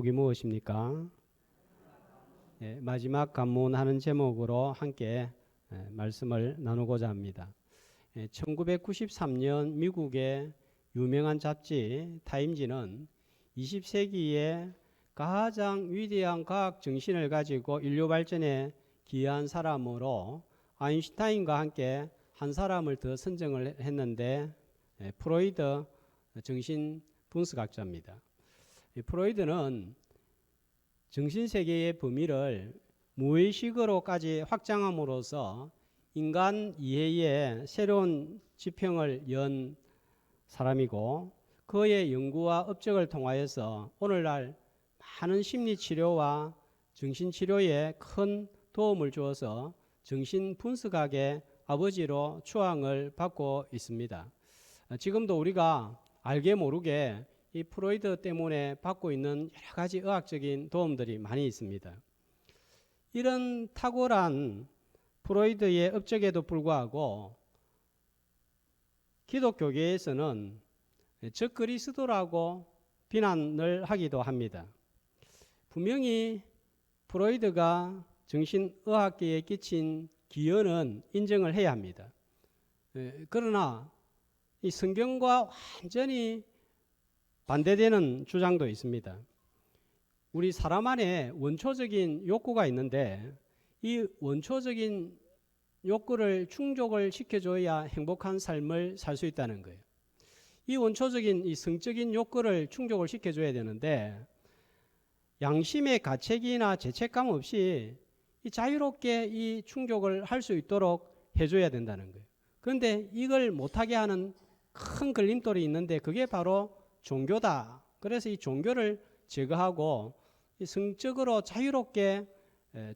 제목이 무엇입니까? 마지막 관문하는 제목으로 함께 말씀을 나누고자 합니다. 1993년 미국의 유명한 잡지 타임지는 20세기에 가장 위대한 과학 정신을 가지고 인류 발전에 기여한 사람으로 아인슈타인과 함께 한 사람을 더 선정을 했는데 프로이드 정신분석학자입니다. 프로이드는 정신세계의 범위를 무의식으로까지 확장함으로써 인간 이해의 새로운 지평을 연 사람이고, 그의 연구와 업적을 통하여서 오늘날 많은 심리치료와 정신치료에 큰 도움을 주어서 정신분석학의 아버지로 추앙을 받고 있습니다. 지금도 우리가 알게 모르게 이 프로이드 때문에 받고 있는 여러 가지 의학적인 도움들이 많이 있습니다. 이런 탁월한 프로이드의 업적에도 불구하고 기독교계에서는 적그리스도라고 비난을 하기도 합니다. 분명히 프로이드가 정신의학계에 끼친 기여는 인정을 해야 합니다. 그러나 이 성경과 완전히 반대되는 주장도 있습니다. 우리 사람 안에 원초적인 욕구가 있는데 이 원초적인 욕구를 충족을 시켜줘야 행복한 삶을 살 수 있다는 거예요. 이 원초적인 이 성적인 욕구를 충족을 시켜줘야 되는데 양심의 가책이나 죄책감 없이 이 자유롭게 이 충족을 할 수 있도록 해줘야 된다는 거예요. 그런데 이걸 못하게 하는 큰 걸림돌이 있는데 그게 바로 종교다. 그래서 이 종교를 제거하고 이 성적으로 자유롭게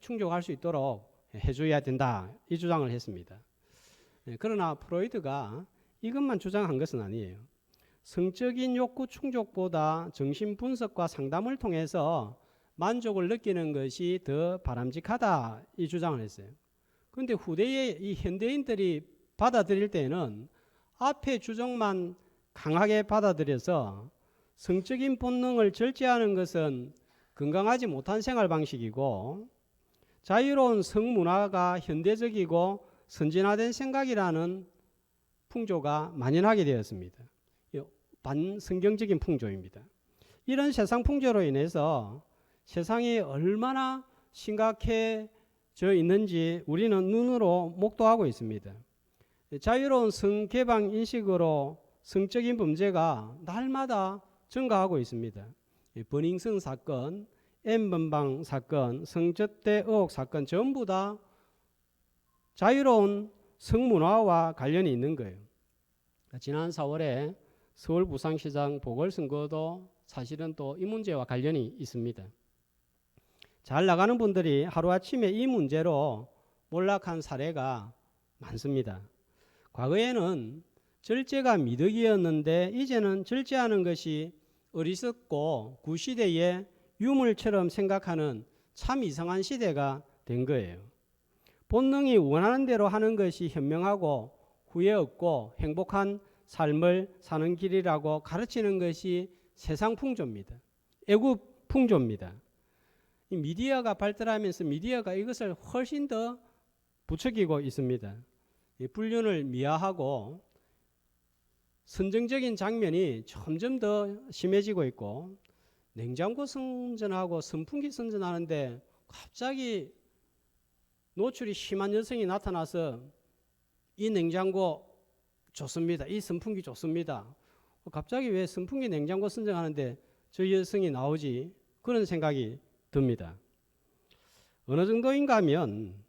충족할 수 있도록 해줘야 된다. 이 주장을 했습니다. 그러나 프로이드가 이것만 주장한 것은 아니에요. 성적인 욕구 충족보다 정신분석과 상담을 통해서 만족을 느끼는 것이 더 바람직하다. 이 주장을 했어요. 그런데 후대에 이 현대인들이 받아들일 때는 앞의 주장만 강하게 받아들여서 성적인 본능을 절제하는 것은 건강하지 못한 생활 방식이고 자유로운 성문화가 현대적이고 선진화된 생각이라는 풍조가 만연하게 되었습니다. 반성경적인 풍조입니다. 이런 세상 풍조로 인해서 세상이 얼마나 심각해져 있는지 우리는 눈으로 목도하고 있습니다. 자유로운 성개방 인식으로 성적인 범죄가 날마다 증가하고 있습니다. 버닝썬 사건, N번방 사건, 성접대 의혹 사건 전부 다 자유로운 성문화와 관련이 있는 거예요. 지난 4월에 서울 부산시장 보궐선거도 사실은 또 이 문제와 관련이 있습니다. 잘 나가는 분들이 하루아침에 이 문제로 몰락한 사례가 많습니다. 과거에는 절제가 미덕이었는데 이제는 절제하는 것이 어리석고 구시대의 유물처럼 생각하는 참 이상한 시대가 된 거예요. 본능이 원하는 대로 하는 것이 현명하고 후회 없고 행복한 삶을 사는 길이라고 가르치는 것이 세상 풍조입니다. 애국 풍조입니다. 이 미디어가 발달하면서 미디어가 이것을 훨씬 더 부추기고 있습니다. 이 불륜을 미화하고 선정적인 장면이 점점 더 심해지고 있고 냉장고 선전하고 선풍기 선전하는데 갑자기 노출이 심한 여성이 나타나서 이 냉장고 좋습니다. 이 선풍기 좋습니다. 갑자기 왜 선풍기 냉장고 선전하는데 저 여성이 나오지? 그런 생각이 듭니다. 어느 정도인가 하면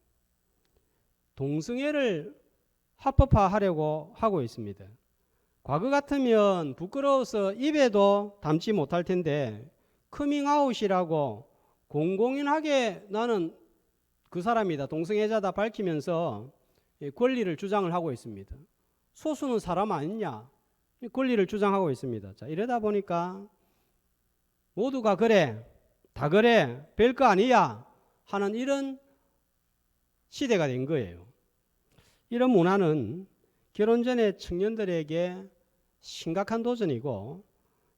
동성애를 합법화하려고 하고 있습니다. 과거 같으면 부끄러워서 입에도 담지 못할 텐데 커밍아웃이라고 공공연하게 나는 그 사람이다, 동성애자다 밝히면서 권리를 주장을 하고 있습니다. 소수는 사람 아니냐? 권리를 주장하고 있습니다. 자, 이러다 보니까 모두가 그래, 다 그래, 별거 아니야 하는 이런 시대가 된 거예요. 이런 문화는 결혼 전에 청년들에게 심각한 도전이고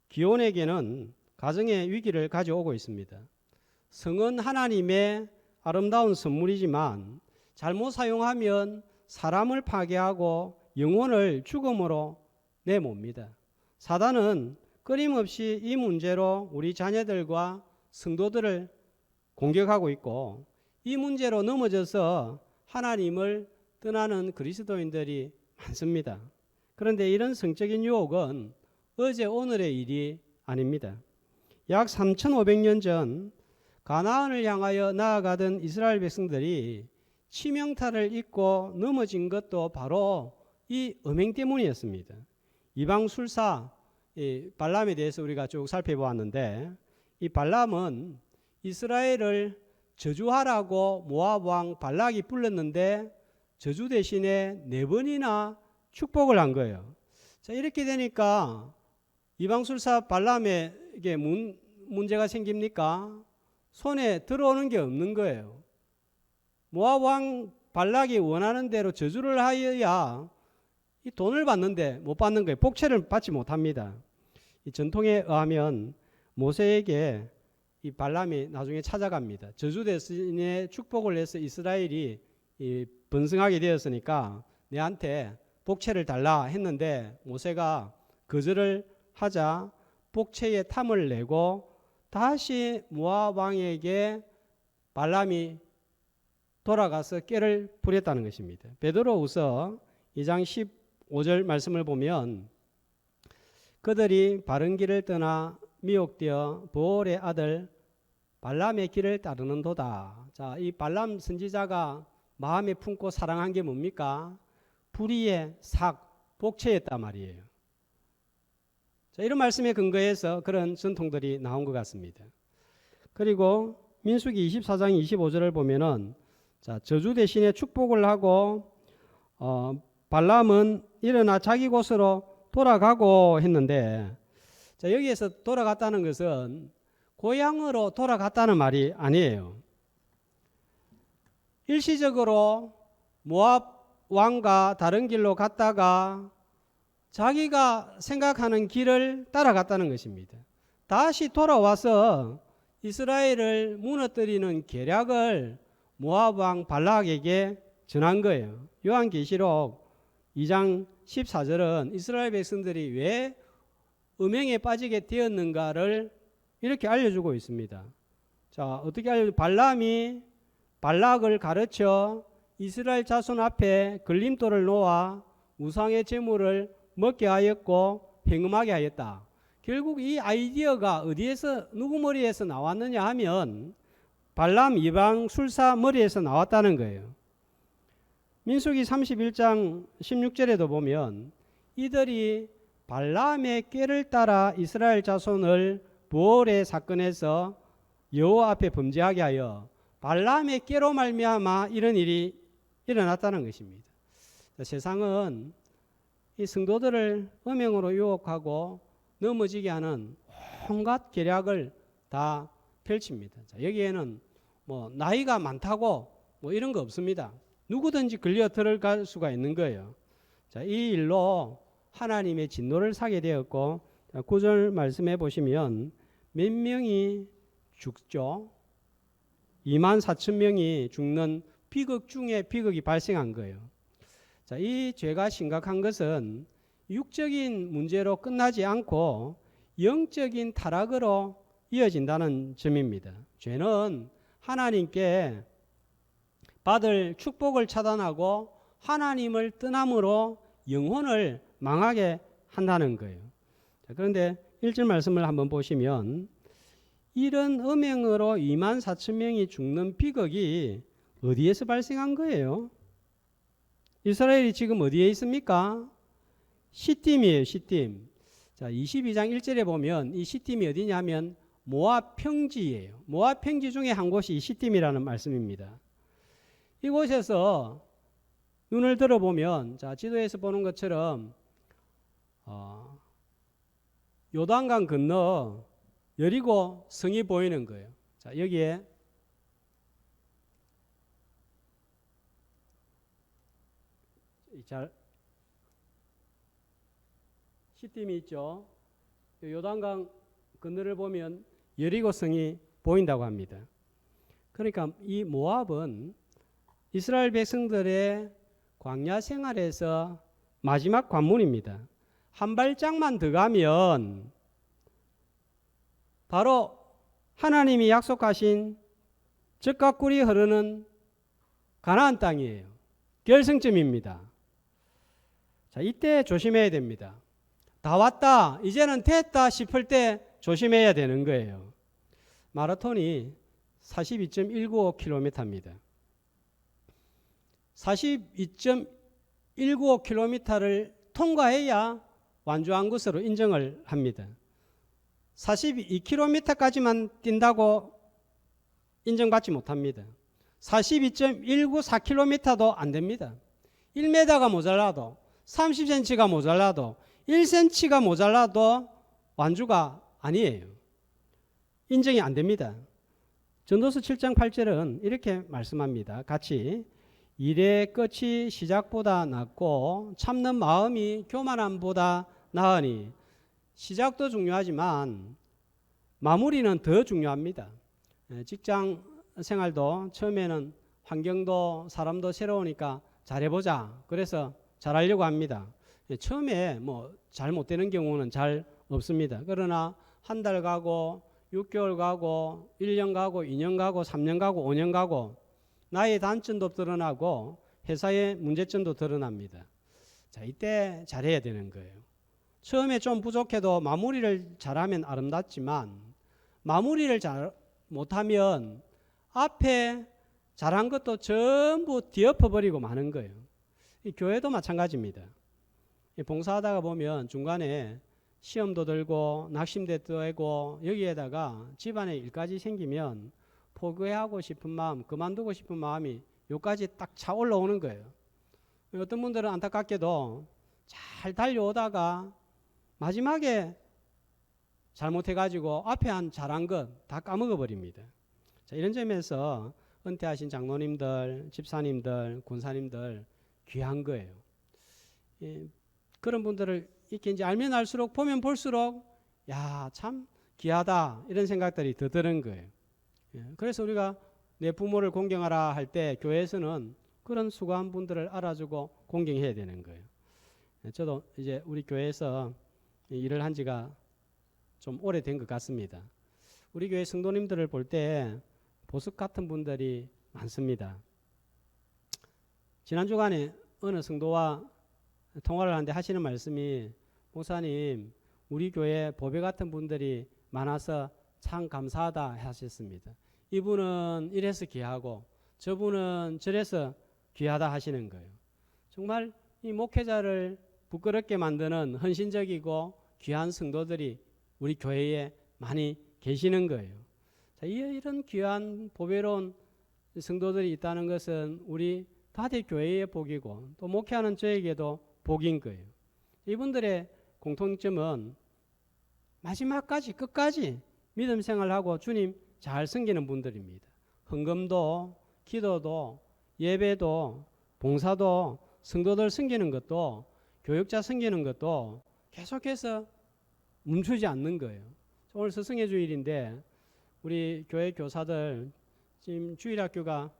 기혼에게는 가정의 위기를 가져오고 있습니다. 성은 하나님의 아름다운 선물이지만 잘못 사용하면 사람을 파괴하고 영혼을 죽음으로 내모읍니다. 사단은 끊임없이 이 문제로 우리 자녀들과 성도들을 공격하고 있고, 이 문제로 넘어져서 하나님을 떠나는 그리스도인들이 많습니다. 그런데 이런 성적인 유혹은 어제 오늘의 일이 아닙니다. 약 3,500년 전 가나안을 향하여 나아가던 이스라엘 백성들이 치명타를 입고 넘어진 것도 바로 이 음행 때문이었습니다. 이방 술사 발람에 대해서 우리가 쭉 살펴보았는데, 이 발람은 이스라엘을 저주하라고 모압 왕 발락이 불렀는데 저주 대신에 4번이나 축복을 한 거예요. 자, 이렇게 되니까 이방술사 발람에게 문제가 생깁니까? 손에 들어오는 게 없는 거예요. 모압 왕 발락이 원하는 대로 저주를 하여야 이 돈을 받는데 못 받는 거예요. 복채를 받지 못합니다. 이 전통에 의하면 모세에게 이 발람이 나중에 찾아갑니다. 저주 대신에 축복을 해서 이스라엘이 번성하게 되었으니까 내한테 복채를 달라 했는데, 모세가 거절을 하자 복채에 탐을 내고 다시 모압 왕에게 발람이 돌아가서 꾀를 부렸다는 것입니다. 베드로후서 2장 15절 말씀을 보면, 그들이 바른 길을 떠나 미혹되어 보올의 아들 발람의 길을 따르는도다. 자, 이 발람 선지자가 마음에 품고 사랑한 게 뭡니까? 불의의 삭, 복채였단 말이에요. 자, 이런 말씀에 근거해서 그런 전통들이 나온 것 같습니다. 그리고 민수기 24장 25절을 보면은, 자, 저주 대신에 축복을 하고 발람은 일어나 자기 곳으로 돌아가고 했는데, 자, 여기에서 돌아갔다는 것은 고향으로 돌아갔다는 말이 아니에요. 일시적으로 모압 왕과 다른 길로 갔다가 자기가 생각하는 길을 따라갔다는 것입니다. 다시 돌아와서 이스라엘을 무너뜨리는 계략을 모압 왕 발락에게 전한 거예요. 요한계시록 2장 14절은 이스라엘 백성들이 왜 음행에 빠지게 되었는가를 이렇게 알려주고 있습니다. 자, 어떻게 알려주? 발람이 발락을 가르쳐 이스라엘 자손 앞에 걸림돌을 놓아 우상의 제물을 먹게 하였고 행음하게 하였다. 결국 이 아이디어가 어디에서, 누구 머리에서 나왔느냐 하면 발람 이방 술사 머리에서 나왔다는 거예요. 민수기 31장 16절에도 보면, 이들이 발람의 꾀를 따라 이스라엘 자손을 부올의 사건에서 여호와 앞에 범죄하게 하여 발람의 꾀로 말미암아 이런 일이 일어났다는 것입니다. 세상은 이 성도들을 음행으로 유혹하고 넘어지게 하는 온갖 계략을 다 펼칩니다. 자, 여기에는 뭐 나이가 많다고 뭐 이런 거 없습니다. 누구든지 걸려 들어갈 수가 있는 거예요. 자, 이 일로 하나님의 진노를 사게 되었고, 9절 말씀해 보시면 몇 명이 죽죠? 24,000명이 죽는 비극 중에 비극이 발생한 거예요. 자, 이 죄가 심각한 것은 육적인 문제로 끝나지 않고 영적인 타락으로 이어진다는 점입니다. 죄는 하나님께 받을 축복을 차단하고 하나님을 떠남으로 영혼을 망하게 한다는 거예요. 자, 그런데 1절 말씀을 한번 보시면, 이런 음행으로 24,000명이 죽는 비극이 어디에서 발생한 거예요? 이스라엘이 지금 어디에 있습니까? 시딤이에요. 시딤. 자, 22장 1절에 보면 이 시딤이 어디냐면 모압 평지예요. 모압 평지 중에 한 곳이 이 시딤이라는 말씀입니다. 이곳에서 눈을 들어보면, 자, 지도에서 보는 것처럼 요단강 건너 여리고 성이 보이는 거예요. 자, 여기에 잘 시딤이 있죠. 요단강 그늘을 보면 여리고성이 보인다고 합니다. 그러니까 이 모압은 이스라엘 백성들의 광야 생활에서 마지막 관문입니다. 한 발짝만 더 가면 바로 하나님이 약속하신 젖과 꿀이 흐르는 가나안 땅이에요. 결승점입니다. 자, 이때 조심해야 됩니다. 다 왔다, 이제는 됐다 싶을 때 조심해야 되는 거예요. 마라톤이 42.195km입니다. 42.195km를 통과해야 완주한 것으로 인정을 합니다. 42km까지만 뛴다고 인정받지 못합니다. 42.194km도 안 됩니다. 1m가 모자라도 30cm가 모자라도 1cm가 모자라도 완주가 아니에요. 인정이 안 됩니다. 전도서 7장 8절은 이렇게 말씀합니다. 같이 일의 끝이 시작보다 낫고 참는 마음이 교만함보다 나으니. 시작도 중요하지만 마무리는 더 중요합니다. 직장 생활도 처음에는 환경도 사람도 새로우니까 잘해보자. 그래서 잘하려고 합니다. 처음에 뭐 잘못되는 경우는 잘 없습니다. 그러나 한 달 가고 6개월 가고 1년 가고 2년 가고 3년 가고 5년 가고 나의 단점도 드러나고 회사의 문제점도 드러납니다. 자, 이때 잘해야 되는 거예요. 처음에 좀 부족해도 마무리를 잘하면 아름답지만 마무리를 잘 못하면 앞에 잘한 것도 전부 뒤엎어버리고 마는 거예요. 이 교회도 마찬가지입니다. 봉사하다가 보면 중간에 시험도 들고 낙심도 되고 여기에다가 집안에 일까지 생기면 포기하고 싶은 마음, 그만두고 싶은 마음이 여기까지 딱 차 올라오는 거예요. 어떤 분들은 안타깝게도 잘 달려오다가 마지막에 잘못해가지고 앞에 한 잘한 것 다 까먹어버립니다. 자, 이런 점에서 은퇴하신 장로님들, 집사님들, 군사님들 귀한 거예요. 그런 분들을 이렇게 이제 알면 알수록 보면 볼수록 야, 참 귀하다 이런 생각들이 더 드는 거예요. 그래서 우리가 내 부모를 공경하라 할 때 교회에서는 그런 수고한 분들을 알아주고 공경해야 되는 거예요. 저도 이제 우리 교회에서 일을 한 지가 좀 오래된 것 같습니다. 우리 교회 성도님들을 볼 때 보석 같은 분들이 많습니다. 지난 주간에 어느 성도와 통화를 하는데 하시는 말씀이 목사님, 우리 교회 보배 같은 분들이 많아서 참 감사하다 하셨습니다. 이분은 이래서 귀하고 저분은 저래서 귀하다 하시는 거예요. 정말 이 목회자를 부끄럽게 만드는 헌신적이고 귀한 성도들이 우리 교회에 많이 계시는 거예요. 자, 이런 귀한 보배로운 성도들이 있다는 것은 우리 다들 교회의 복이고 또 목회하는 저에게도 복인 거예요. 이분들의 공통점은 마지막까지 끝까지 믿음 생활하고 주님 잘 섬기는 분들입니다. 헌금도 기도도 예배도 봉사도 성도들 섬기는 것도 교육자 섬기는 것도 계속해서 멈추지 않는 거예요. 오늘 스승의 주일인데 우리 교회 교사들 지금 주일학교가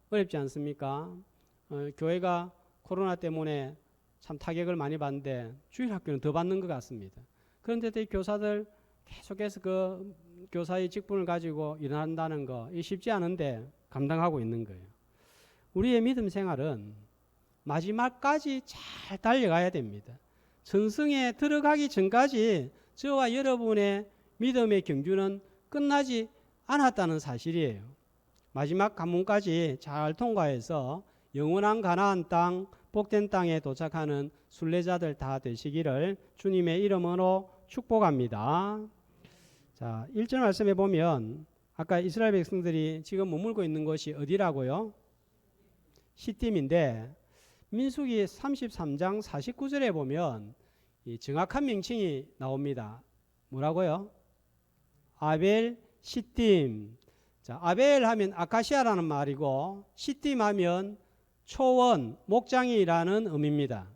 어렵지 않습니까? 교회가 코로나 때문에 참 타격을 많이 받는데 주일학교는 더 받는 것 같습니다. 그런데 이 교사들 계속해서 그 교사의 직분을 가지고 일한다는 거 쉽지 않은데 감당하고 있는 거예요. 우리의 믿음 생활은 마지막까지 잘 달려가야 됩니다. 전승에 들어가기 전까지 저와 여러분의 믿음의 경주는 끝나지 않았다는 사실이에요. 마지막 관문까지 잘 통과해서 영원한 가나안 땅, 복된 땅에 도착하는 순례자들 다 되시기를 주님의 이름으로 축복합니다. 자, 1절 말씀해 보면 아까 이스라엘 백성들이 지금 머물고 있는 곳이 어디라고요? 시딤인데 민수기 33장 49절에 보면 이 정확한 명칭이 나옵니다. 뭐라고요? 아벨 시딤. 자, 아벨 하면 아카시아라는 말이고 시딤 하면 초원, 목장이라는 의미입니다.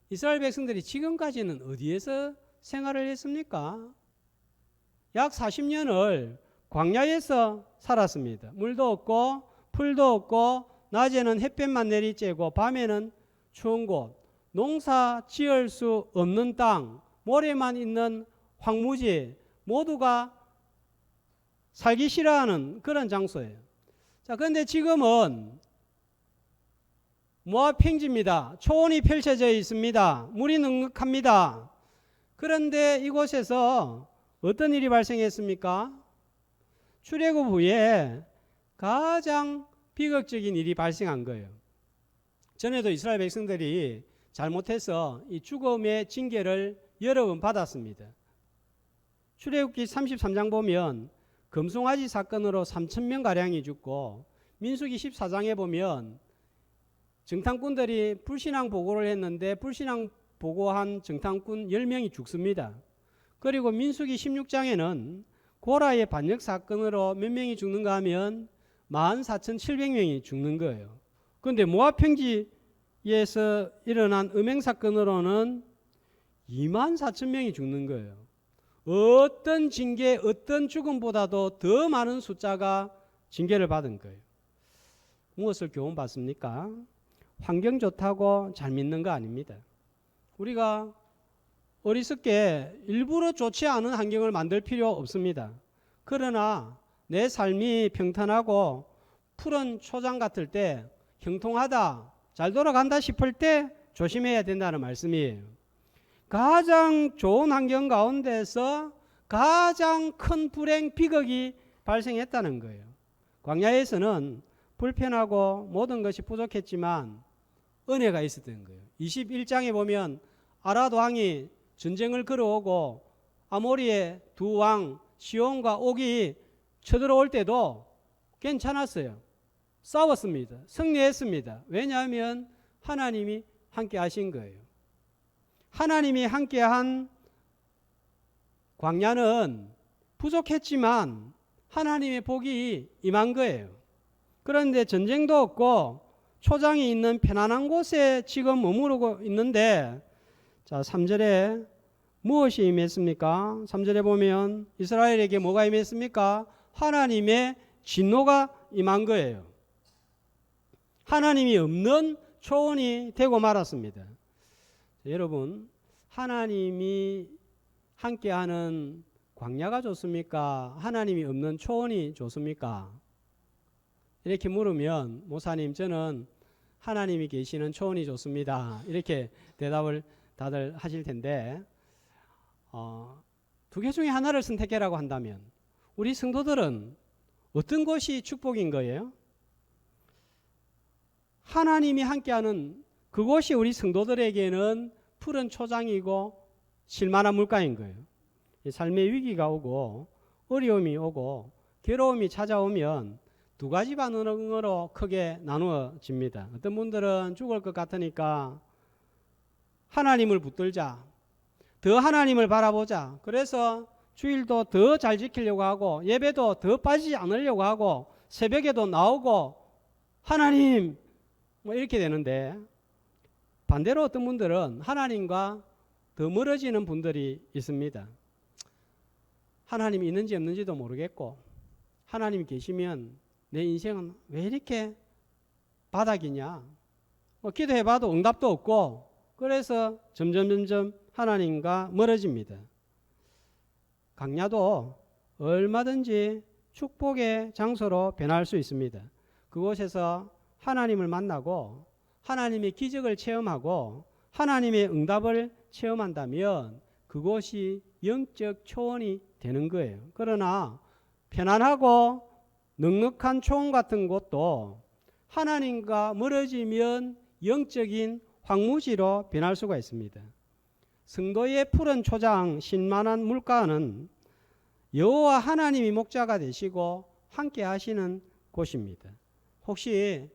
이스라엘 백성들이 지금까지는 어디에서 생활을 했습니까? 약 40년을 광야에서 살았습니다. 물도 없고 풀도 없고 낮에는 햇볕만 내리쬐고 밤에는 추운 곳, 농사 지을 수 없는 땅, 모래만 있는 황무지, 모두가 살기 싫어하는 그런 장소예요. 자, 그런데 지금은 모압 평지입니다. 초원이 펼쳐져 있습니다. 물이 넉넉합니다. 그런데 이곳에서 어떤 일이 발생했습니까? 출애굽 후에 가장 비극적인 일이 발생한 거예요. 전에도 이스라엘 백성들이 잘못해서 이 죽음의 징계를 여러 번 받았습니다. 출애굽기 33장 보면 금송아지 사건으로 3,000명가량이 죽고, 민수기 14장에 보면 정탐꾼들이 불신앙 보고를 했는데 불신앙 보고한 정탐꾼 10명이 죽습니다. 그리고 민수기 16장에는 고라의 반역 사건으로 몇 명이 죽는가 하면 14,700명이 죽는 거예요. 그런데 모압 평지에서 일어난 음행 사건으로는 24,000명이 죽는 거예요. 어떤 징계, 어떤 죽음보다도 더 많은 숫자가 징계를 받은 거예요. 무엇을 교훈받습니까? 환경 좋다고 잘 믿는 거 아닙니다. 우리가 어리석게 일부러 좋지 않은 환경을 만들 필요 없습니다. 그러나 내 삶이 평탄하고 푸른 초장 같을 때, 형통하다, 잘 돌아간다 싶을 때 조심해야 된다는 말씀이에요. 가장 좋은 환경 가운데서 가장 큰 불행, 비극이 발생했다는 거예요. 광야에서는 불편하고 모든 것이 부족했지만 은혜가 있었던 거예요. 21장에 보면 아라도 왕이 전쟁을 걸어오고 아모리의 두 왕 시온과 옥이 쳐들어올 때도 괜찮았어요. 싸웠습니다. 승리했습니다. 왜냐하면 하나님이 함께 하신 거예요. 하나님이 함께한 광야는 부족했지만 하나님의 복이 임한 거예요. 그런데 전쟁도 없고 초장이 있는 편안한 곳에 지금 머무르고 있는데, 자, 3절에 무엇이 임했습니까? 3절에 보면 이스라엘에게 뭐가 임했습니까? 하나님의 진노가 임한 거예요. 하나님이 없는 초원이 되고 말았습니다. 여러분, 하나님이 함께하는 광야가 좋습니까? 하나님이 없는 초원이 좋습니까? 이렇게 물으면 목사님, 저는 하나님이 계시는 초원이 좋습니다, 이렇게 대답을 다들 하실 텐데, 두 개 중에 하나를 선택해라고 한다면 우리 성도들은 어떤 것이 축복인 거예요? 하나님이 함께하는 그곳이 우리 성도들에게는 푸른 초장이고 실만한 물가인 거예요. 삶의 위기가 오고 어려움이 오고 괴로움이 찾아오면 두 가지 반응으로 크게 나누어집니다. 어떤 분들은 죽을 것 같으니까 하나님을 붙들자, 더 하나님을 바라보자, 그래서 주일도 더 잘 지키려고 하고 예배도 더 빠지지 않으려고 하고 새벽에도 나오고 하나님 뭐 이렇게 되는데, 반대로 어떤 분들은 하나님과 더 멀어지는 분들이 있습니다. 하나님이 있는지 없는지도 모르겠고 하나님이 계시면 내 인생은 왜 이렇게 바닥이냐, 뭐 기도해봐도 응답도 없고, 그래서 점점 하나님과 멀어집니다. 광야도 얼마든지 축복의 장소로 변할 수 있습니다. 그곳에서 하나님을 만나고 하나님의 기적을 체험하고 하나님의 응답을 체험한다면 그곳이 영적 초원이 되는 거예요. 그러나 편안하고 넉넉한 초원 같은 곳도 하나님과 멀어지면 영적인 황무지로 변할 수가 있습니다. 성도의 푸른 초장, 신만한 물가는 여호와 하나님이 목자가 되시고 함께 하시는 곳입니다. 혹시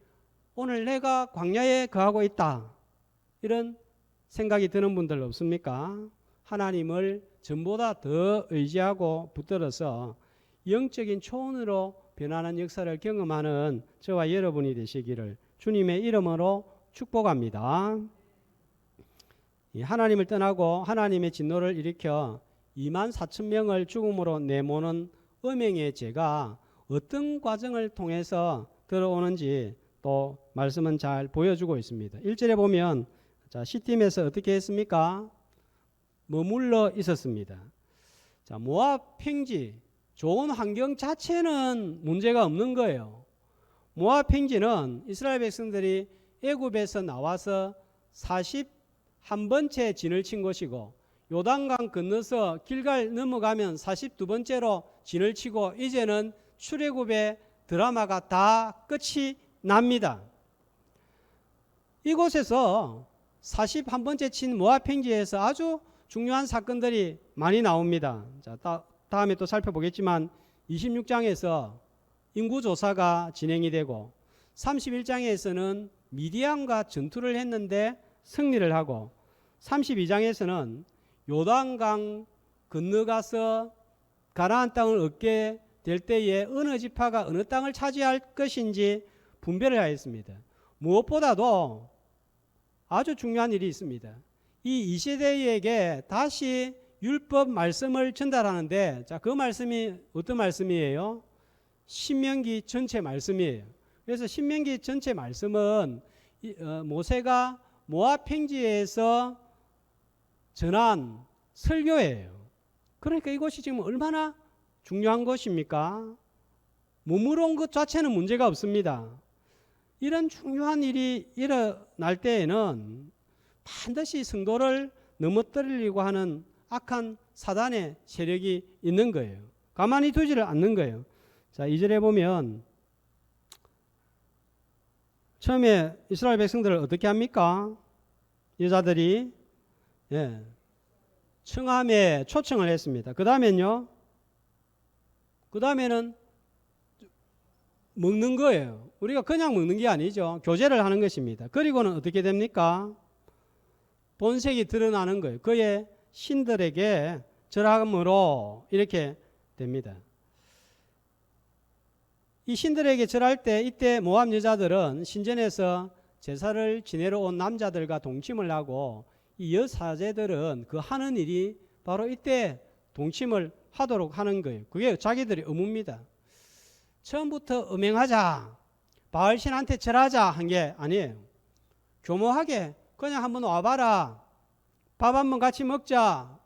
오늘 내가 광야에 거하고 있다, 이런 생각이 드는 분들 없습니까? 하나님을 전보다 더 의지하고 붙들어서 영적인 초원으로 변하는 역사를 경험하는 저와 여러분이 되시기를 주님의 이름으로 축복합니다. 하나님을 떠나고 하나님의 진노를 일으켜 2만 4천 명을 죽음으로 내모는 음행의 죄가 어떤 과정을 통해서 들어오는지 또 말씀은 잘 보여주고 있습니다. 1절에 보면 자, 시팀에서 어떻게 했습니까? 머물러 있었습니다. 자, 모압 평지 좋은 환경 자체는 문제가 없는 거예요. 모압 평지는 이스라엘 백성들이 애굽에서 나와서 41번째 진을 친 곳이고 요단강 건너서 길갈 넘어가면 42번째로 진을 치고 이제는 출애굽의 드라마가 다 끝이 납니다. 이곳에서 41번째 친 모압 평지에서 아주 중요한 사건들이 많이 나옵니다. 자, 다음에 또 살펴보겠지만 26장에서 인구조사가 진행이 되고 31장에서는 미디안과 전투를 했는데 승리를 하고 32장에서는 요단강 건너가서 가나안 땅을 얻게 될 때에 어느 지파가 어느 땅을 차지할 것인지 분별을 하였습니다. 무엇보다도 아주 중요한 일이 있습니다. 이 2세대에게 다시 율법 말씀을 전달하는데 자, 그 말씀이 어떤 말씀이에요? 신명기 전체 말씀이에요. 그래서 신명기 전체 말씀은 모세가 모압 평지에서 전한 설교예요. 그러니까 이것이 지금 얼마나 중요한 것입니까? 머무러 온 것 자체는 문제가 없습니다. 이런 중요한 일이 일어날 때에는 반드시 성도를 넘어뜨리려고 하는 악한 사단의 세력이 있는 거예요. 가만히 두지를 않는 거예요. 자, 2절에 보면 처음에 이스라엘 백성들을 어떻게 합니까? 여자들이 청함에 초청을 했습니다. 그 다음에는요. 그 다음에는 먹는 거예요. 우리가 그냥 먹는 게 아니죠. 교제를 하는 것입니다. 그리고는 어떻게 됩니까? 본색이 드러나는 거예요. 그의 신들에게 절함으로 이렇게 됩니다. 이 신들에게 절할 때 이때 모압 여자들은 신전에서 제사를 지내러 온 남자들과 동침을 하고 이 여사제들은 그 하는 일이 바로 이때 동침을 하도록 하는 거예요. 그게 자기들의 의무입니다. 처음부터 음행하자, 바알신한테 절하자 한 게 아니에요. 교모하게 그냥 한번 와봐라, 밥 한번 같이 먹자.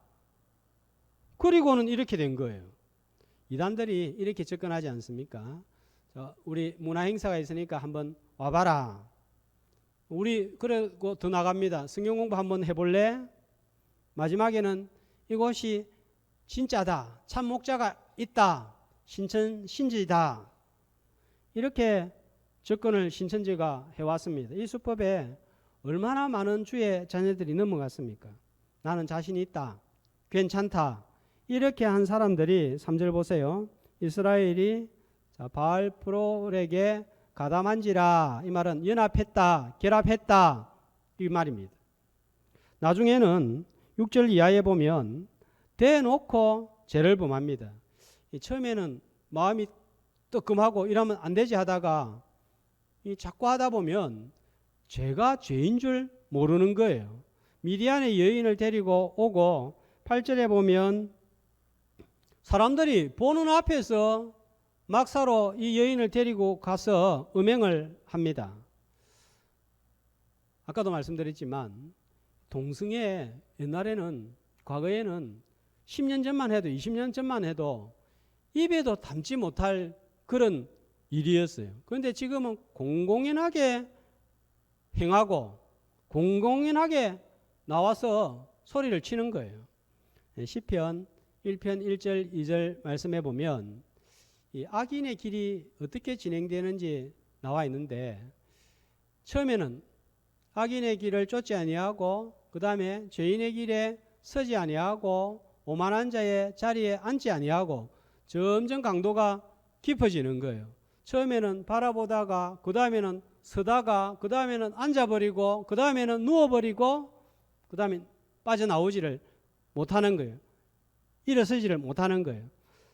그리고는 이렇게 된 거예요. 이단들이 이렇게 접근하지 않습니까? 우리 문화 행사가 있으니까 한번 와봐라. 우리 그리고 더 나갑니다. 성경 공부 한번 해볼래? 마지막에는 이곳이 진짜다, 참 목자가 있다, 신지다. 이렇게 접근을 신천지가 해왔습니다. 이 수법에 얼마나 많은 주의 자녀들이 넘어갔습니까? 나는 자신이 있다, 괜찮다. 이렇게 한 사람들이 3절 보세요. 이스라엘이 바알프롤에게 가담한지라, 이 말은 연합했다, 결합했다, 이 말입니다. 나중에는 6절 이하에 보면 대놓고 죄를 범합니다. 처음에는 마음이 뜨끔하고 이러면 안 되지 하다가 자꾸 하다 보면 죄가 죄인 줄 모르는 거예요. 미디안의 여인을 데리고 오고 8절에 보면 사람들이 보는 앞에서 막사로 이 여인을 데리고 가서 음행을 합니다. 아까도 말씀드렸지만 동성애 옛날에는, 과거에는 10년 전만 해도 20년 전만 해도 입에도 담지 못할 그런 일이었어요. 그런데 지금은 공공연하게 행하고 공공연하게 나와서 소리를 치는 거예요. 시편 1편 1절 2절 말씀해 보면 이 악인의 길이 어떻게 진행되는지 나와 있는데, 처음에는 악인의 길을 쫓지 아니하고 그 다음에 죄인의 길에 서지 아니하고 오만한 자의 자리에 앉지 아니하고 점점 강도가 깊어지는 거예요. 처음에는 바라보다가 그 다음에는 서다가 그 다음에는 앉아버리고 그 다음에는 누워버리고 그 다음에 빠져나오지를 못하는 거예요. 일어서지를 못하는 거예요.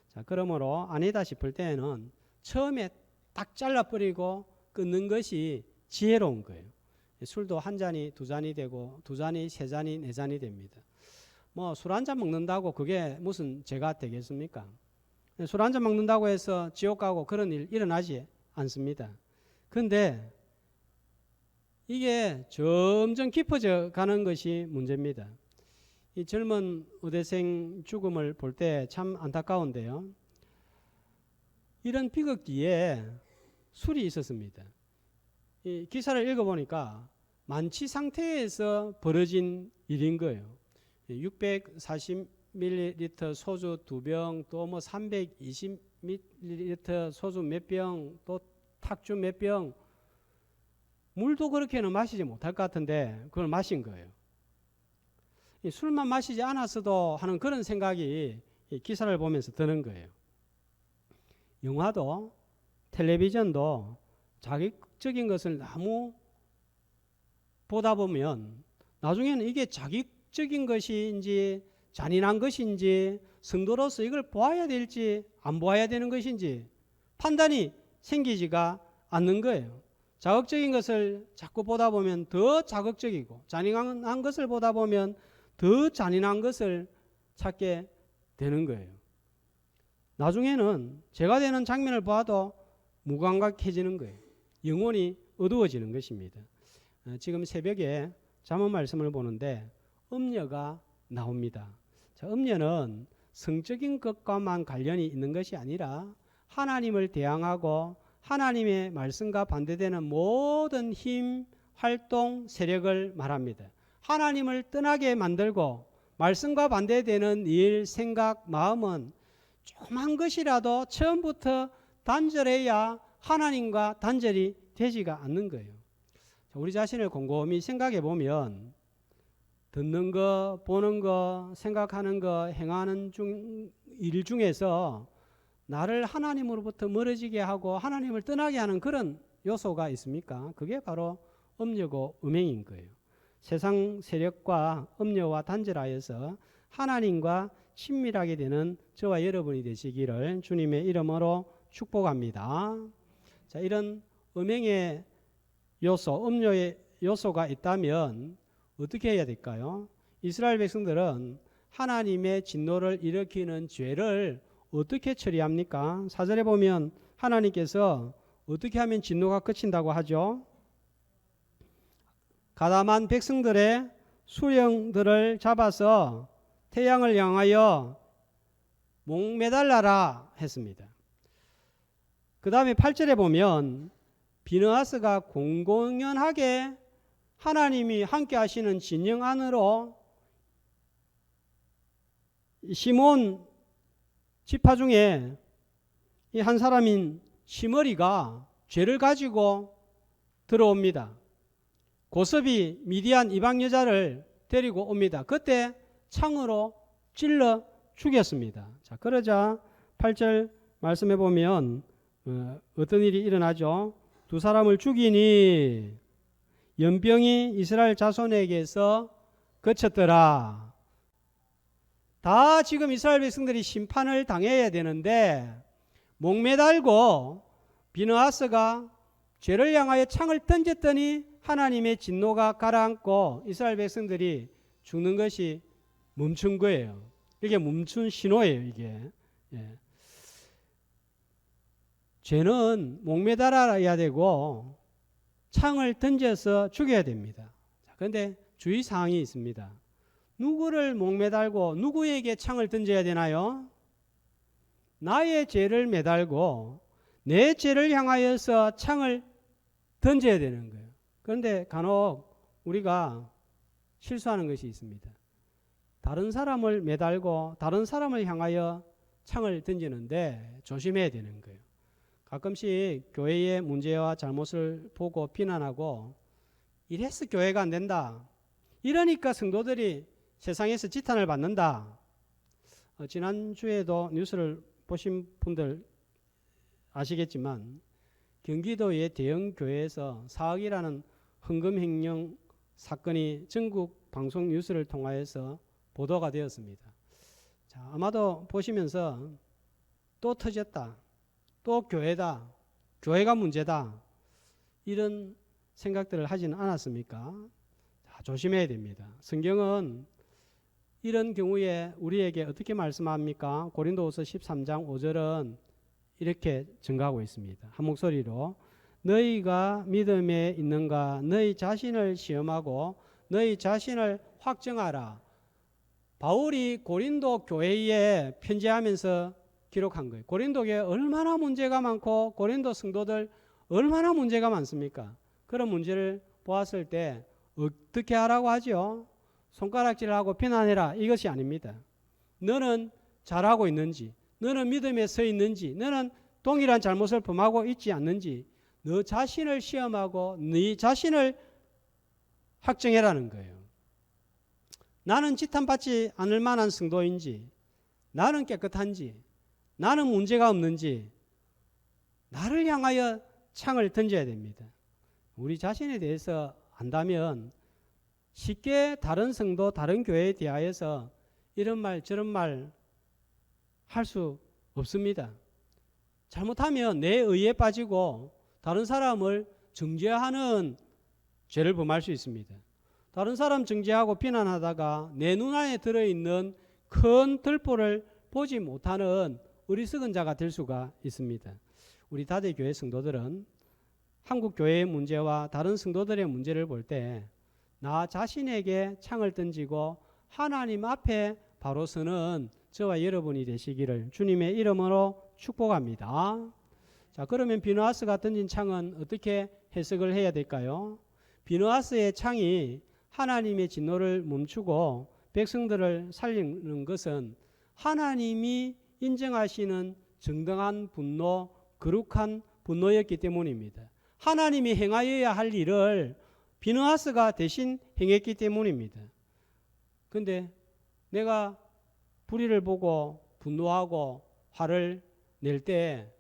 자, 그러므로 아니다 싶을 때에는 처음에 딱 잘라버리고 끊는 것이 지혜로운 거예요. 술도 한 잔이 두 잔이 되고 두 잔이 세 잔이 네 잔이 됩니다. 뭐 술 한잔 먹는다고 그게 무슨 죄가 되겠습니까? 술 한잔 먹는다고 해서 지옥 가고 그런 일 일어나지 않습니다. 그런데 이게 점점 깊어져 가는 것이 문제입니다. 이 젊은 의대생 죽음을 볼 때 참 안타까운데요. 이런 비극기에 술이 있었습니다. 이 기사를 읽어보니까 만취 상태에서 벌어진 일인 거예요. 640ml 소주 2병, 또 뭐 320ml 소주 몇 병, 또 탁주 몇 병, 물도 그렇게는 마시지 못할 것 같은데 그걸 마신 거예요. 술만 마시지 않았어도 하는 그런 생각이 기사를 보면서 드는 거예요. 영화도 텔레비전도 자극적인 것을 너무 보다 보면 나중에는 이게 자극적인 것인지 잔인한 것인지 성도로서 이걸 보아야 될지 안 보아야 되는 것인지 판단이 생기지가 않는 거예요. 자극적인 것을 자꾸 보다 보면 더 자극적이고 잔인한 것을 보다 보면 더 잔인한 것을 찾게 되는 거예요. 나중에는 죄가 되는 장면을 봐도 무감각해지는 거예요. 영혼이 어두워지는 것입니다. 지금 새벽에 잠언 말씀을 보는데 음녀가 나옵니다. 자, 음녀는 성적인 것과만 관련이 있는 것이 아니라 하나님을 대항하고 하나님의 말씀과 반대되는 모든 힘, 활동, 세력을 말합니다. 하나님을 떠나게 만들고 말씀과 반대되는 일, 생각, 마음은 조그만 것이라도 처음부터 단절해야 하나님과 단절이 되지가 않는 거예요. 우리 자신을 곰곰이 생각해 보면 듣는 거, 보는 거, 생각하는 거, 행하는 일 중에서 나를 하나님으로부터 멀어지게 하고 하나님을 떠나게 하는 그런 요소가 있습니까? 그게 바로 음녀고 음행인 거예요. 세상 세력과 음녀와 단절하여서 하나님과 친밀하게 되는 저와 여러분이 되시기를 주님의 이름으로 축복합니다. 자, 이런 음행의 요소, 음녀의 요소가 있다면 어떻게 해야 될까요? 이스라엘 백성들은 하나님의 진노를 일으키는 죄를 어떻게 처리합니까? 4절에 보면 하나님께서 어떻게 하면 진노가 그친다고 하죠? 가담한 백성들의 수령들을 잡아서 태양을 향하여 목매달라라 했습니다. 그 다음에 8절에 보면 비느하스가 공공연하게 하나님이 함께 하시는 진영 안으로 시몬 지파 중에 이 한 사람인 시므리가 죄를 가지고 들어옵니다. 고섭이 미디안 이방 여자를 데리고 옵니다. 그때 창으로 찔러 죽였습니다. 자, 그러자 8절 말씀해 보면 어떤 일이 일어나죠? 두 사람을 죽이니 연병이 이스라엘 자손에게서 그쳤더라. 다 지금 이스라엘 백성들이 심판을 당해야 되는데 목매달고 비느하스가 죄를 향하여 창을 던졌더니 하나님의 진노가 가라앉고 이스라엘 백성들이 죽는 것이 멈춘 거예요. 이게 멈춘 신호예요. 이게 죄는 목매달아야 되고 창을 던져서 죽여야 됩니다. 그런데 주의사항이 있습니다. 누구를 목매달고 누구에게 창을 던져야 되나요? 나의 죄를 매달고 내 죄를 향하여서 창을 던져야 되는 거예요. 그런데 간혹 우리가 실수하는 것이 있습니다. 다른 사람을 매달고 다른 사람을 향하여 창을 던지는데 조심해야 되는 거예요. 가끔씩 교회의 문제와 잘못을 보고 비난하고 이래서 교회가 안 된다. 이러니까 성도들이 세상에서 지탄을 받는다. 지난주에도 뉴스를 보신 분들 아시겠지만 경기도의 대형 교회에서 4억이라는 헌금횡령 사건이 전국 방송 뉴스를 통하여서 보도가 되었습니다. 자, 아마도 보시면서 또 터졌다. 또 교회다. 교회가 문제다. 이런 생각들을 하지는 않았습니까? 자, 조심해야 됩니다. 성경은 이런 경우에 우리에게 어떻게 말씀합니까? 고린도후서 13장 5절은 이렇게 증가하고 있습니다. 한 목소리로 너희가 믿음에 있는가 너희 자신을 시험하고 너희 자신을 확정하라. 바울이 고린도 교회에 편지하면서 기록한 거예요. 고린도 교회에 얼마나 문제가 많고 고린도 성도들 얼마나 문제가 많습니까? 그런 문제를 보았을 때 어떻게 하라고 하죠? 손가락질하고 비난해라 이것이 아닙니다. 너는 잘하고 있는지, 너는 믿음에 서 있는지, 너는 동일한 잘못을 범하고 있지 않는지 너 자신을 시험하고 네 자신을 확정해라는 거예요. 나는 지탄받지 않을 만한 성도인지, 나는 깨끗한지, 나는 문제가 없는지 나를 향하여 창을 던져야 됩니다. 우리 자신에 대해서 안다면 쉽게 다른 성도, 다른 교회에 대하여서 이런 말 저런 말 할 수 없습니다. 잘못하면 내 의에 빠지고 다른 사람을 정죄하는 죄를 범할 수 있습니다. 다른 사람 정죄하고 비난하다가 내 눈안에 들어있는 큰 들보를 보지 못하는 어리석은 자가 될 수가 있습니다. 우리 다대교회 성도들은 한국 교회의 문제와 다른 성도들의 문제를 볼 때 나 자신에게 창을 던지고 하나님 앞에 바로 서는 저와 여러분이 되시기를 주님의 이름으로 축복합니다. 자, 그러면 비느하스가 던진 창은 어떻게 해석을 해야 될까요? 비느하스의 창이 하나님의 진노를 멈추고 백성들을 살리는 것은 하나님이 인정하시는 정당한 분노, 거룩한 분노였기 때문입니다. 하나님이 행하여야 할 일을 비느하스가 대신 행했기 때문입니다. 그런데 내가 불의를 보고 분노하고 화를 낼 때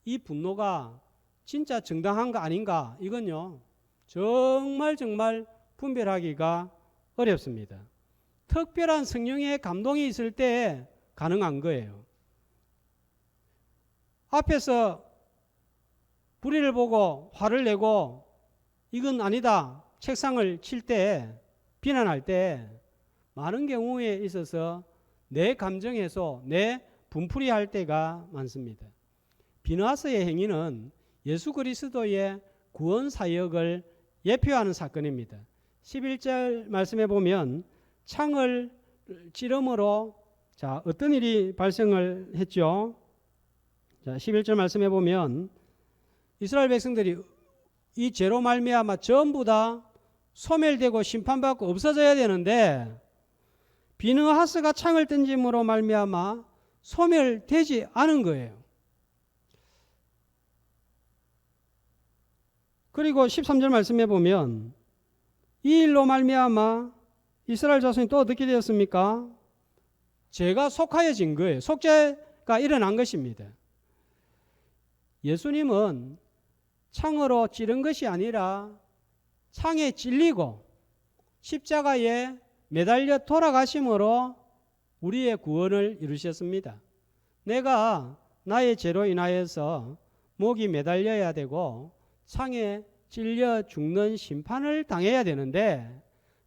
이 분노가 진짜 정당한가 아닌가 이건요 정말 분별하기가 어렵습니다. 특별한 성령의 감동이 있을 때 가능한 거예요. 앞에서 불의를 보고 화를 내고 이건 아니다 책상을 칠 때 비난할 때 많은 경우에 있어서 내 감정에서 내 분풀이할 때가 많습니다. 비느하스의 행위는 예수 그리스도의 구원 사역을 예표하는 사건입니다. 11절 말씀해 보면 창을 찌름으로 자 어떤 일이 발생을 했죠? 자 11절 말씀해 보면 이스라엘 백성들이 이 죄로 말미암아 전부 다 소멸되고 심판받고 없어져야 되는데 비느하스가 창을 던짐으로 말미암아 소멸되지 않은 거예요. 그리고 13절 말씀해 보면 이 일로 말미암아 이스라엘 자손이 또 어떻게 되었습니까? 죄가 속하여진 거예요. 속죄가 일어난 것입니다. 예수님은 창으로 찌른 것이 아니라 창에 찔리고 십자가에 매달려 돌아가심으로 우리의 구원을 이루셨습니다. 내가 나의 죄로 인하여서 목이 매달려야 되고 창에 찔려 죽는 심판을 당해야 되는데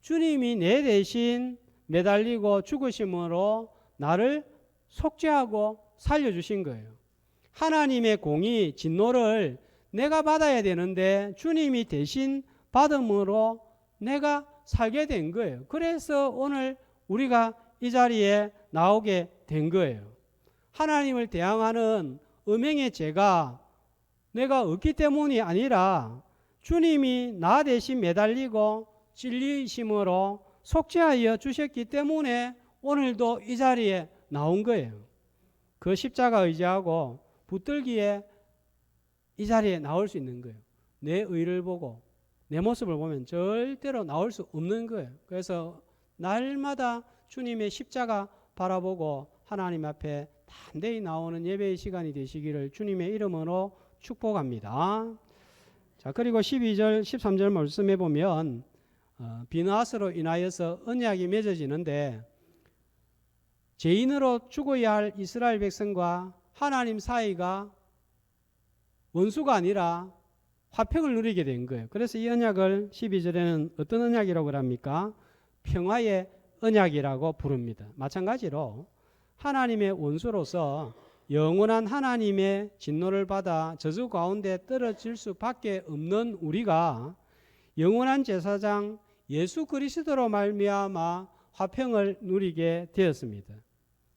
주님이 내 대신 매달리고 죽으심으로 나를 속죄하고 살려주신 거예요. 하나님의 공의, 진노를 내가 받아야 되는데 주님이 대신 받음으로 내가 살게 된 거예요. 그래서 오늘 우리가 이 자리에 나오게 된 거예요. 하나님을 대항하는 음행의 죄가 내가 없기 때문이 아니라 주님이 나 대신 매달리고 찔리심으로 속죄하여 주셨기 때문에 오늘도 이 자리에 나온 거예요. 그 십자가 의지하고 붙들기에 이 자리에 나올 수 있는 거예요. 내 의를 보고 내 모습을 보면 절대로 나올 수 없는 거예요. 그래서 날마다 주님의 십자가 바라보고 하나님 앞에 단대히 나오는 예배의 시간이 되시기를 주님의 이름으로 축복합니다. 자, 그리고 12절, 13절 말씀해 보면 비느하스로 인하여서 언약이 맺어지는데 죄인으로 죽어야 할 이스라엘 백성과 하나님 사이가 원수가 아니라 화평을 누리게 된 거예요. 그래서 이 언약을 12절에는 어떤 언약이라고 합니까? 평화의 언약이라고 부릅니다. 마찬가지로 하나님의 원수로서 영원한 하나님의 진노를 받아 저주 가운데 떨어질 수밖에 없는 우리가 영원한 제사장 예수 그리스도로 말미암아 화평을 누리게 되었습니다.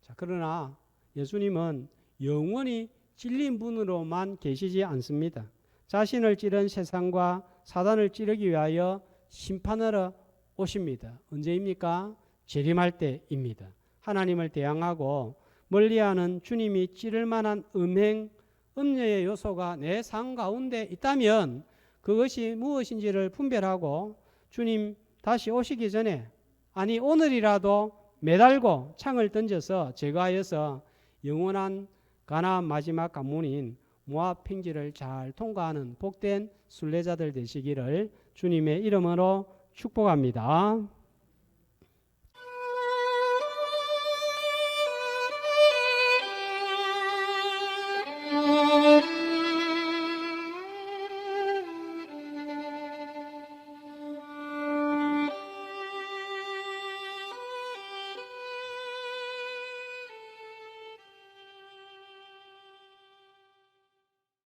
자, 그러나 예수님은 영원히 찔린 분으로만 계시지 않습니다. 자신을 찌른 세상과 사단을 찌르기 위하여 심판하러 오십니다. 언제입니까? 재림할 때입니다. 하나님을 대항하고 멀리하는 주님이 찌를 만한 음녀의 요소가 내 삶 가운데 있다면 그것이 무엇인지를 분별하고 주님 다시 오시기 전에, 아니 오늘이라도 매달고 창을 던져서 제거하여서 영원한 가나안 마지막 관문인 모압 평지를 잘 통과하는 복된 순례자들 되시기를 주님의 이름으로 축복합니다.